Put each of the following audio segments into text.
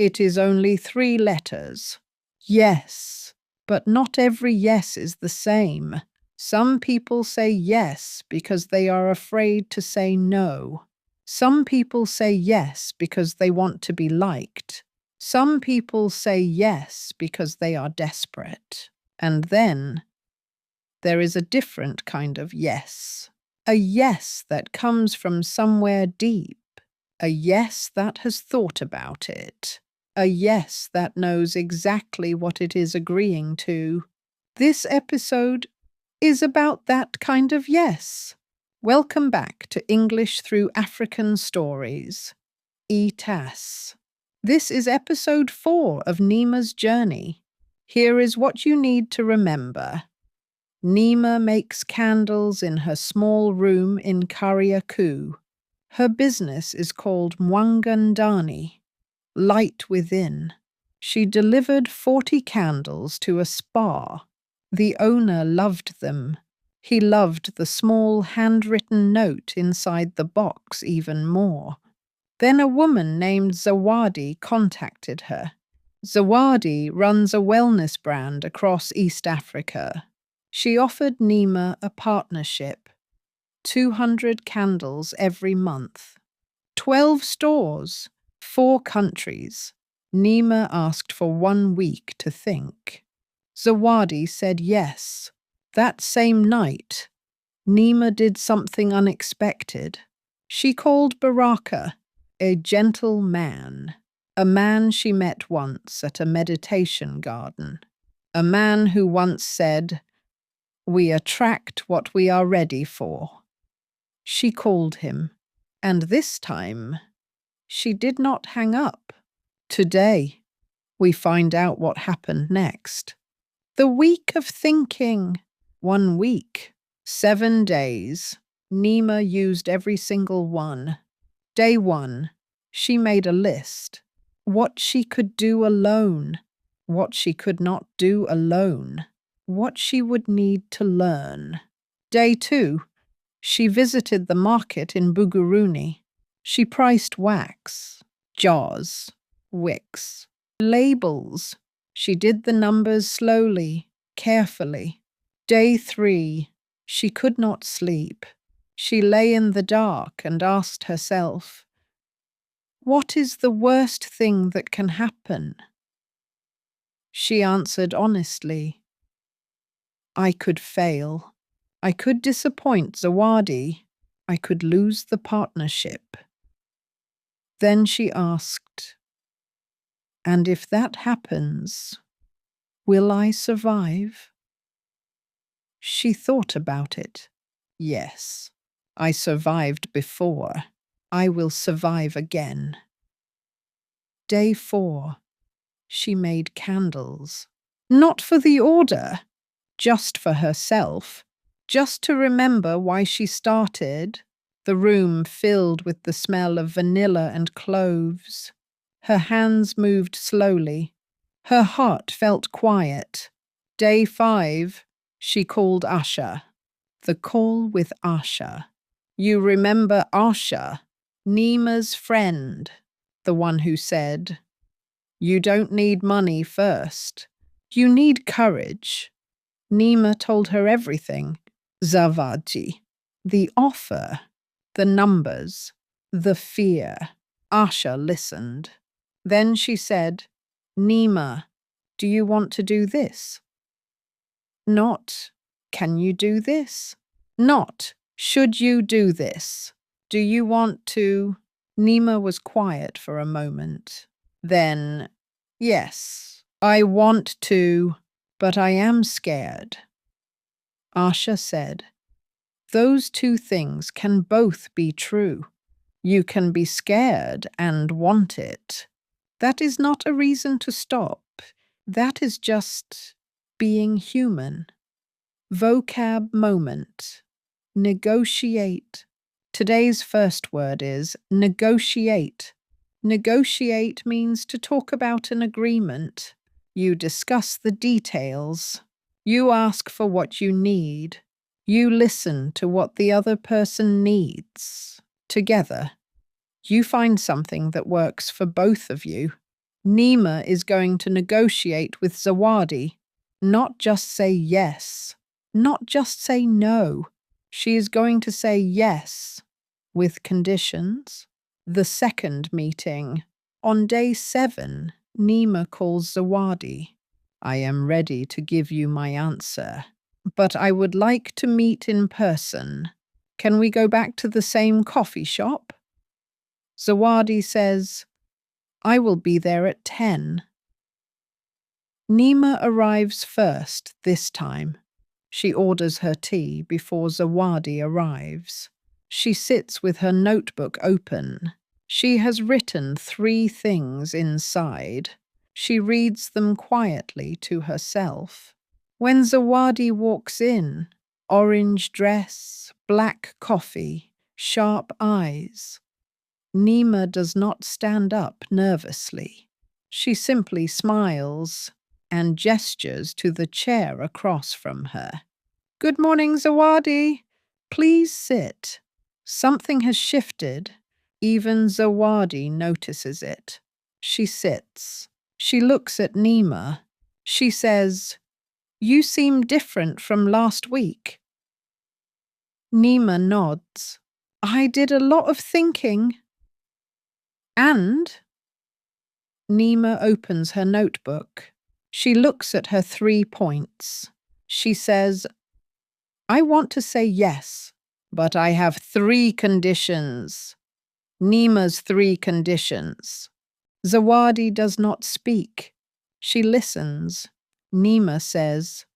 It is only 3 letters. Yes, but not every yes is the same. Some people say yes because they are afraid to say no. Some people say yes because they want to be liked. Some people say yes because they are desperate. And then there is a different kind of yes. A yes that comes from somewhere deep. A yes that has thought about it. A yes that knows exactly what it is agreeing to. This episode is about that kind of yes. Welcome back to English Through African Stories, ETAS. This is episode 4 of Neema's journey. Here is what you need to remember. Neema makes candles in her small room in Kariakoo. Her business is called Mwanga Ndani, light within. She delivered 40 candles to a spa. The owner loved them. He loved the small handwritten note inside the box even more. Then a woman named Zawadi contacted her. Zawadi runs a wellness brand across East Africa. She offered Neema a partnership. 200 candles every month. 12 stores, 4 countries. Neema asked for 1 week to think. Zawadi said yes. That same night, Neema did something unexpected. She called Baraka, a gentle man, a man she met once at a meditation garden, a man who once said, "We attract what we are ready for." She called him, and this time, she did not hang up. Today, we find out what happened next. The week of thinking. 1 week. 7 days. Neema used every single one. Day 1, she made a list. What she could do alone. What she could not do alone. What she would need to learn. Day 2, she visited the market in Buguruni. She priced wax, jars, wicks, labels. She did the numbers slowly, carefully. Day 3, she could not sleep. She lay in the dark and asked herself, "What is the worst thing that can happen?" She answered honestly, "I could fail. I could disappoint Zawadi. I could lose the partnership." Then she asked, "And if that happens, will I survive?" She thought about it. Yes, I survived before. I will survive again. Day 4, she made candles. Not for the order, just for herself, just to remember why she started. The room filled with the smell of vanilla and cloves. Her hands moved slowly. Her heart felt quiet. Day 5, she called Asha. The call with Asha. You remember Asha, Neema's friend, the one who said, "You don't need money first. You need courage." Neema told her everything. Zawadi, the offer, the numbers, the fear. Asha listened. Then she said, "Neema, do you want to do this?" Not, "Can you do this?" Not, "Should you do this?" Do you want to? Neema was quiet for a moment. Then, "Yes, I want to, but I am scared." Asha said, "Those 2 things can both be true. You can be scared and want it. That is not a reason to stop. That is just being human." Vocab moment. Negotiate. Today's first word is negotiate. Negotiate means to talk about an agreement. You discuss the details. You ask for what you need. You listen to what the other person needs. Together, you find something that works for both of you. Neema is going to negotiate with Zawadi, not just say yes, not just say no. She is going to say yes, with conditions. The second meeting. On day 7, Neema calls Zawadi. I am ready to give you my answer, but I would like to meet in person. Can we go back to the same coffee shop? Zawadi says, I will be there at 10. Neema arrives first this time. She orders her tea before Zawadi arrives. She sits with her notebook open. She has written 3 things inside. She reads them quietly to herself. When Zawadi walks in, orange dress, black coffee, sharp eyes, Neema does not stand up nervously. She simply smiles and gestures to the chair across from her. Good morning, Zawadi. Please sit. Something has shifted. Even Zawadi notices it. She sits. She looks at Neema. She says, You seem different from last week. Neema nods. I did a lot of thinking. And? Neema opens her notebook. She looks at her 3 points. She says, I want to say yes, but I have 3 conditions. Neema's 3 conditions. Zawadi does not speak. She listens. Neema says,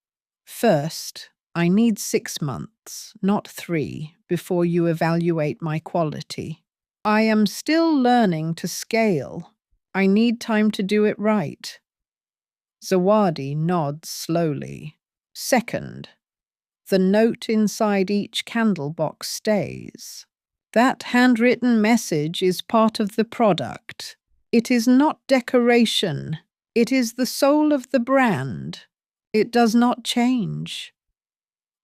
First, I need 6 months, not 3, before you evaluate my quality. I am still learning to scale. I need time to do it right. Zawadi nods slowly. Second, the note inside each candle box stays. That handwritten message is part of the product. It is not decoration. It is the soul of the brand. It does not change.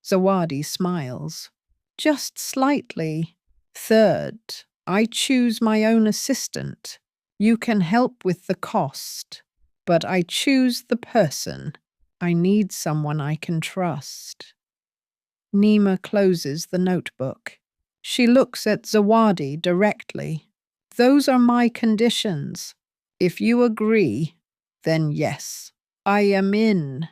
Zawadi smiles. Just slightly. Third, I choose my own assistant. You can help with the cost, but I choose the person. I need someone I can trust. Neema closes the notebook. She looks at Zawadi directly. Those are my conditions. If you agree, then yes. I am in.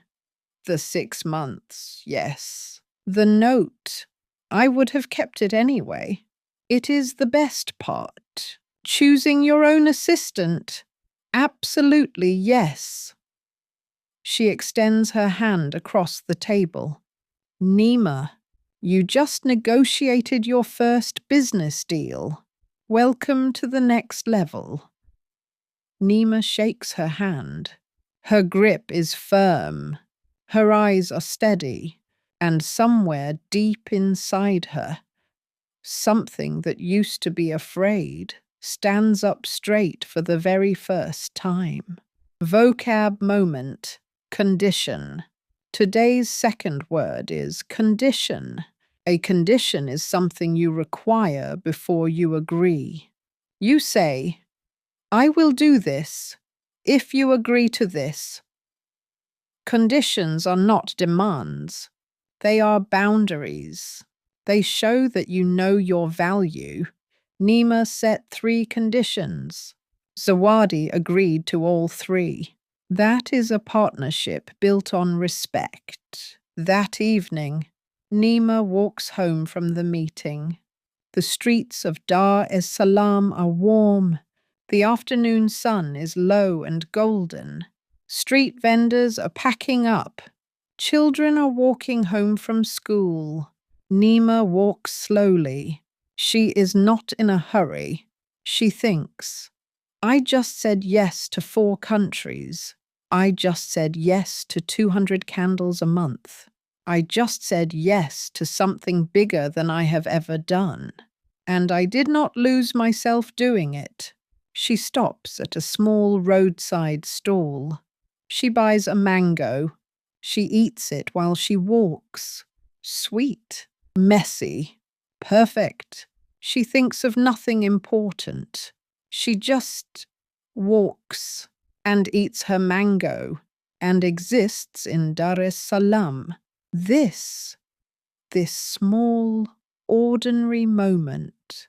The 6 months, yes. The note, I would have kept it anyway. It is the best part. Choosing your own assistant. Absolutely yes. She extends her hand across the table. Neema, you just negotiated your first business deal. Welcome to the next level. Neema shakes her hand. Her grip is firm. Her eyes are steady, and somewhere deep inside her, something that used to be afraid stands up straight for the very first time. Vocab moment, condition. Today's second word is condition. A condition is something you require before you agree. You say, I will do this if you agree to this. Conditions are not demands. They are boundaries. They show that you know your value. Neema set 3 conditions. Zawadi agreed to all 3. That is a partnership built on respect. That evening, Neema walks home from the meeting. The streets of Dar es Salaam are warm. The afternoon sun is low and golden. Street vendors are packing up. Children are walking home from school. Neema walks slowly. She is not in a hurry. She thinks, I just said yes to 4 countries. I just said yes to 200 candles a month. I just said yes to something bigger than I have ever done. And I did not lose myself doing it. She stops at a small roadside stall. She buys a mango. She eats it while she walks. Sweet, messy, perfect. She thinks of nothing important. She just walks. and eats her mango and exists in Dar es Salaam. This small, ordinary moment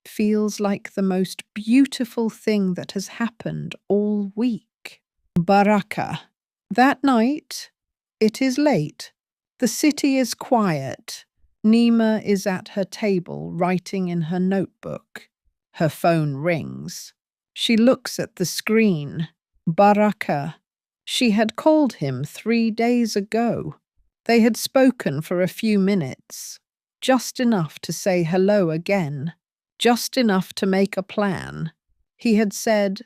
feels like the most beautiful thing that has happened all week. Baraka. That night, it is late. The city is quiet. Neema is at her table, writing in her notebook. Her phone rings. She looks at the screen. Baraka. She had called him 3 days ago. They had spoken for a few minutes, just enough to say hello again, just enough to make a plan. He had said,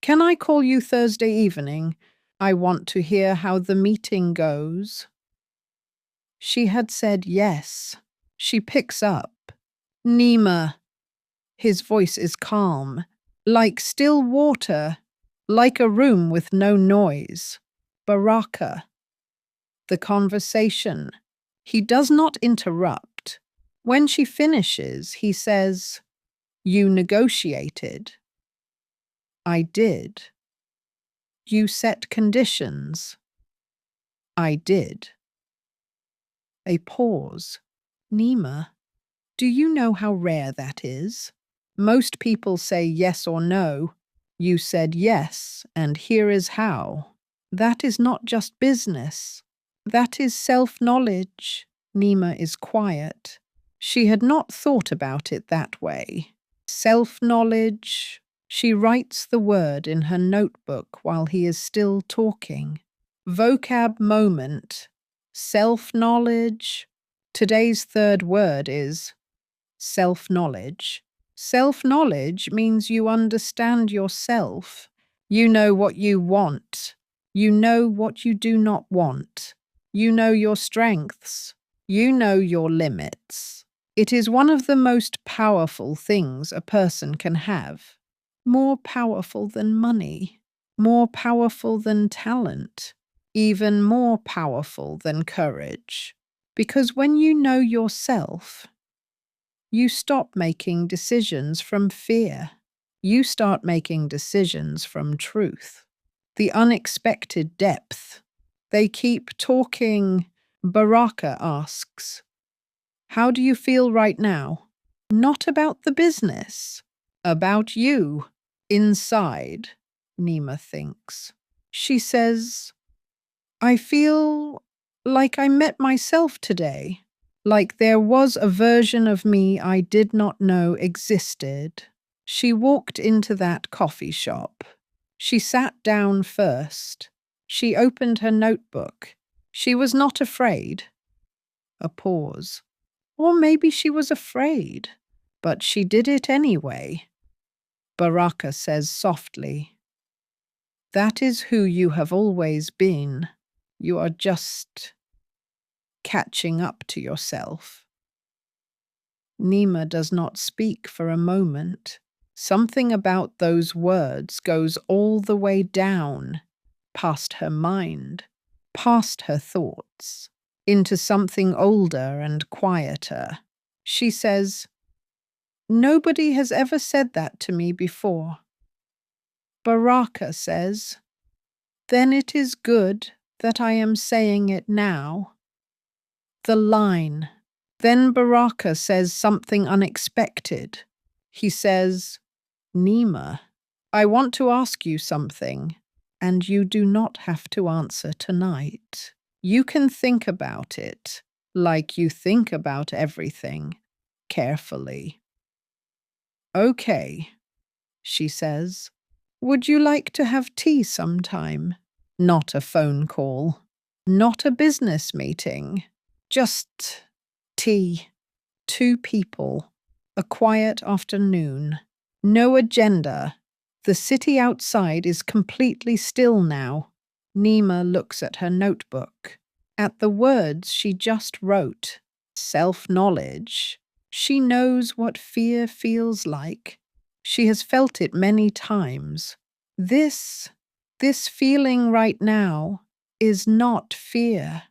"Can I call you Thursday evening? I want to hear how the meeting goes." She had said yes. She picks up. "Neema." His voice is calm, like still water, like a room with no noise. Baraka. The conversation. He does not interrupt. When she finishes, he says, "You negotiated." "I did." "You set conditions." "I did." A pause. "Neema, do you know how rare that is? Most people say yes or no. You said yes, and here is how. That is not just business. That is self-knowledge." Neema is quiet. She had not thought about it that way. Self-knowledge. She writes the word in her notebook while he is still talking. Vocab moment. Self-knowledge. Today's third word is self-knowledge. Self-knowledge means you understand yourself. You know what you want. You know what you do not want. You know your strengths. You know your limits. It is one of the most powerful things a person can have. More powerful than money. More powerful than talent. Even more powerful than courage. Because when you know yourself, you stop making decisions from fear. You start making decisions from truth. The unexpected depth. They keep talking. Baraka asks, "How do you feel right now?" "Not about the business. About you. Inside," Neema thinks. She says, "I feel like I met myself today. Like there was a version of me I did not know existed." She walked into that coffee shop. She sat down first. She opened her notebook. She was not afraid. A pause. Or maybe she was afraid, but she did it anyway. Baraka says softly, "That is who you have always been. You are just catching up to yourself." Neema does not speak for a moment. Something about those words goes all the way down, past her mind, past her thoughts, into something older and quieter. She says, "Nobody has ever said that to me before." Baraka says, "Then it is good that I am saying it now." The line. Then Baraka says something unexpected. He says, "Neema, I want to ask you something, and you do not have to answer tonight. You can think about it, like you think about everything, carefully." "Okay," she says. "Would you like to have tea sometime?" Not a phone call. Not a business meeting. Just tea. 2 people. A quiet afternoon. No agenda. The city outside is completely still now. Neema looks at her notebook. At the words she just wrote. Self-knowledge. She knows what fear feels like. She has felt it many times. This feeling right now is not fear.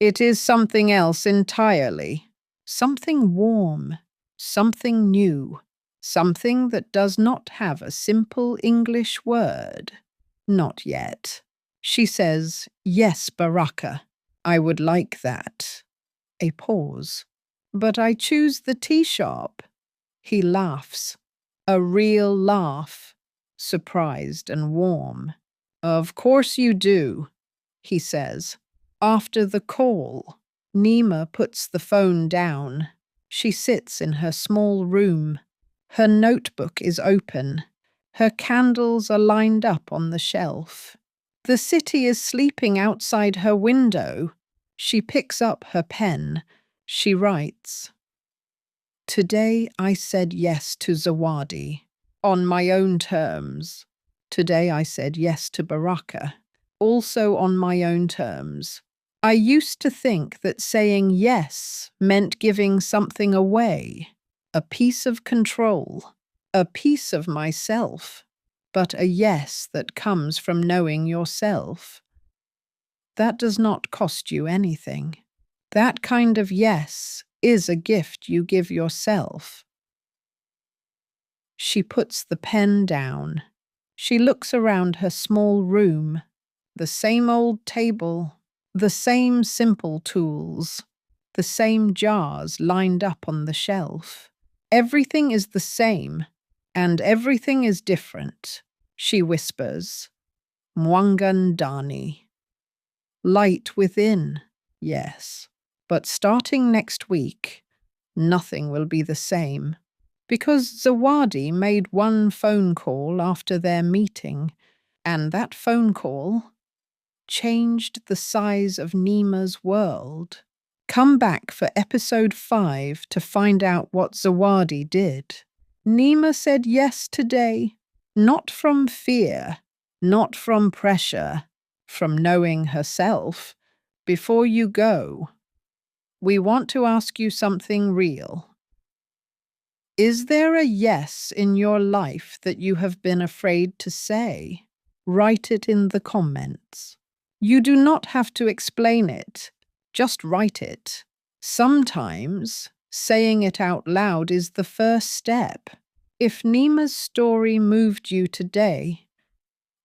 It is something else entirely. Something warm, something new, something that does not have a simple English word. Not yet. She says, "Yes, Baraka. I would like that." A pause. "But I choose the tea shop." He laughs. A real laugh. Surprised and warm. "Of course you do," he says. After the call, Neema puts the phone down. She sits in her small room. Her notebook is open. Her candles are lined up on the shelf. The city is sleeping outside her window. She picks up her pen. She writes, "Today I said yes to Zawadi, on my own terms. Today I said yes to Baraka, also on my own terms. I used to think that saying yes meant giving something away, a piece of control, a piece of myself, but a yes that comes from knowing yourself. That does not cost you anything. That kind of yes is a gift you give yourself." She puts the pen down. She looks around her small room. The same old table, the same simple tools, the same jars lined up on the shelf. Everything is the same, and everything is different. She whispers, "Mwanga Ndani." Light within, yes. But starting next week, nothing will be the same. Because Zawadi made one phone call after their meeting, and that phone call changed the size of Neema's world. Come back for episode 5 to find out what Zawadi did. Neema said yes today, not from fear, not from pressure, from knowing herself. Before you go, we want to ask you something real. Is there a yes in your life that you have been afraid to say? Write it in the comments. You do not have to explain it, just write it. Sometimes saying it out loud is the first step. If Neema's story moved you today,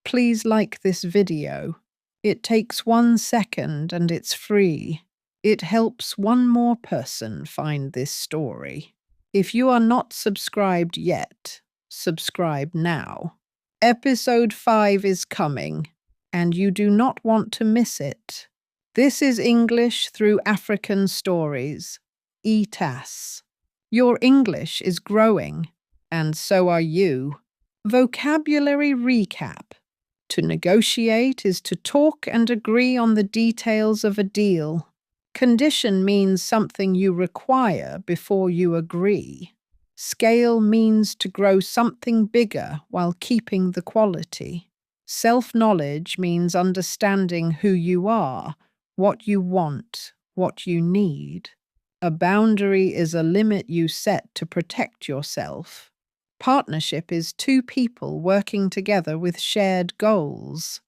please like this video. It takes 1 second and it's free. It helps one more person find this story. If you are not subscribed yet, subscribe now. Episode 5 is coming, and you do not want to miss it. This is English through African stories. ETAS. Your English is growing, and so are you. Vocabulary recap. To negotiate is to talk and agree on the details of a deal. Condition means something you require before you agree. Scale means to grow something bigger while keeping the quality. Self-knowledge means understanding who you are, what you want, what you need. A boundary is a limit you set to protect yourself. Partnership is two people working together with shared goals.